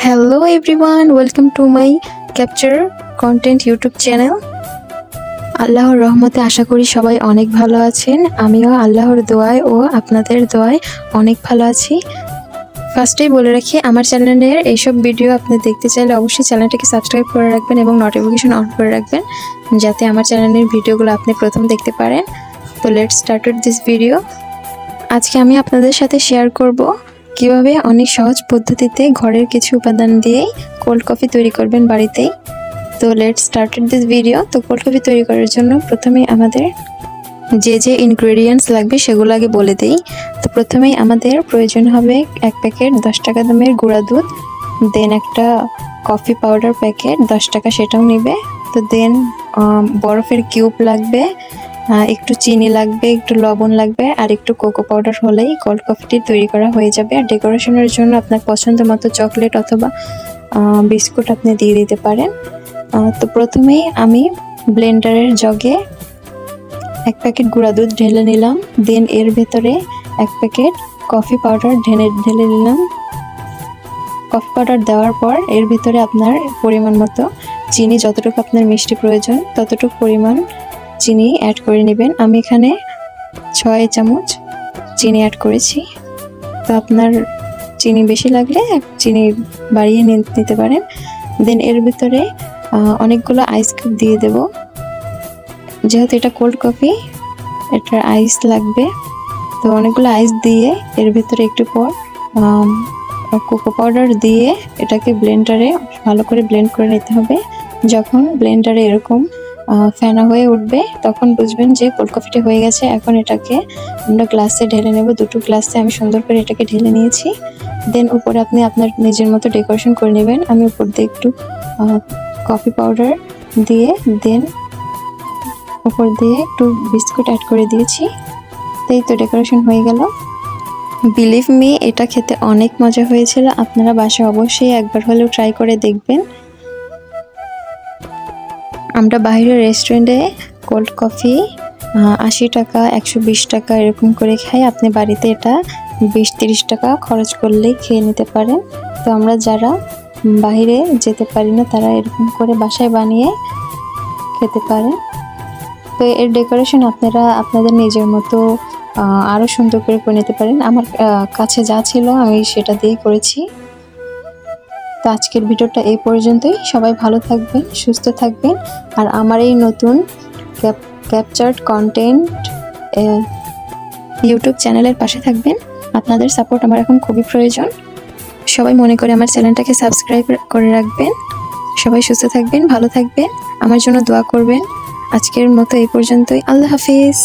Hello everyone, welcome to my capture content YouTube channel. আল্লাহর রহমতে আশা করি সবাই অনেক ভালো আছেন। আমিও আল্লাহর দোয়ায় ও আপনাদের দোয়ায় অনেক ভালো আছি। ফার্স্টেই বলে রাখি, আমার চ্যানেলের এইসব ভিডিও আপনি দেখতে চাইলে অবশ্যই চ্যানেলটাকে সাবস্ক্রাইব করে রাখবেন এবং নোটিফিকেশন অন করে রাখবেন, যাতে আমার চ্যানেলের ভিডিওগুলো আপনি প্রথম দেখতে পারেন। তো লেটস স্টার্ট দিস ভিডিও। আজকে আমি আপনাদের সাথে শেয়ার করব কিভাবে অনেক সহজ পদ্ধতিতে ঘরের কিছু উপাদান দিয়ে কোল্ড কফি তৈরি করবেন বাড়িতেই। তো লেটস স্টার্ট দিস ভিডিও। তো কোল্ড কফি তৈরি করার জন্য প্রথমেই আমাদের যে ইনগ্রেডিয়েন্টস লাগবে সেগুলো আগে বলে দেই। তো প্রথমেই আমাদের প্রয়োজন হবে 1 প্যাকেট 10 টাকা দামের গুঁড়া দুধ, দেন একটা কফি পাউডার প্যাকেট 10 টাকা, সেটাও নেবে। তো দেন বরফের কিউব লাগবে, একটু চিনি লাগবে, একটু লবণ লাগবে, আর একটু কোকো পাউডার হলেই কোল্ড কফিটি তৈরি করা হয়ে যাবে। আর ডেকোরেশনের জন্য আপনার পছন্দ মতো চকলেট অথবা বিস্কুট আপনি দিয়ে দিতে পারেন। তো প্রথমেই আমি ব্লেন্ডারের জগে 1 প্যাকেট গুঁড়া দুধ ঢেলে নিলাম, দেন এর ভেতরে 1 প্যাকেট কফি পাউডার ঢেলে নিলাম। কফি পাউডার দেওয়ার পর এর ভিতরে আপনার পরিমাণ মতো চিনি, যতটুকু আপনার মিষ্টি প্রয়োজন ততটুকু পরিমাণ চিনি অ্যাড করে নেবেন। আমি এখানে 6 চামচ চিনি অ্যাড করেছি। তো আপনার চিনি বেশি লাগলে চিনি বাড়িয়ে নিতে পারেন। দেন এর ভিতরে অনেকগুলো আইস কিউব দিয়ে দেব, যেহেতু এটা কোল্ড কফি, এটার আইস লাগবে। তো অনেকগুলো আইস দিয়ে এর ভিতরে একটু পর কোকো পাউডার দিয়ে এটাকে ব্লেন্ডারে ভালো করে ব্লেন্ড করে নিতে হবে। যখন ব্লেন্ডারে এরকম ফেনা হয়ে উঠবে তখন বুঝবেন যে কোল্ড কফিটা হয়ে গেছে। এখন এটাকে আমরা গ্লাসে ঢেলে নেব। 2টো গ্লাসে আমি সুন্দর করে এটাকে ঢেলে নিয়েছি। দেন উপরে আপনি আপনার নিজের মতো ডেকোরেশন করে নেবেন। আমি উপর দিয়ে একটু কফি পাউডার দিয়ে, দেন উপর দিয়ে একটু বিস্কুট অ্যাড করে দিয়েছি। তাই তো ডেকোরেশন হয়ে গেল। বিলিভ মি, এটা খেতে অনেক মজা হয়েছিল। আপনারা বাসায় অবশ্যই একবার হলেও ট্রাই করে দেখবেন। আমরা বাইরের রেস্টুরেন্টে কোল্ড কফি 80 টাকা 120 টাকা এরকম করে খাই। আপনি বাড়িতে এটা 20-30 টাকা খরচ করলেই খেয়ে নিতে পারেন। তো আমরা যারা বাইরে যেতে পারি না তারা এরকম করে বাসায় বানিয়ে খেতে পারেন। তো এর ডেকোরেশন আপনারা আপনাদের নিজের মতো আরও সুন্দর করে নিতে পারেন। আমার কাছে যা ছিল আমি সেটা দিয়েই করেছি। তো আজকের ভিডিওটা এই পর্যন্তই। সবাই ভালো থাকবেন, সুস্থ থাকবেন, আর আমার এই নতুন ক্যাপচার্ড কন্টেন্ট ইউটিউব চ্যানেলের পাশে থাকবেন। আপনাদের সাপোর্ট আমার এখন খুবই প্রয়োজন। সবাই মনে করে আমার চ্যানেলটাকে সাবস্ক্রাইব করে রাখবেন। সবাই সুস্থ থাকবেন, ভালো থাকবেন, আমার জন্য দোয়া করবেন। আজকের মতো এই পর্যন্তই। আল্লাহ হাফিজ।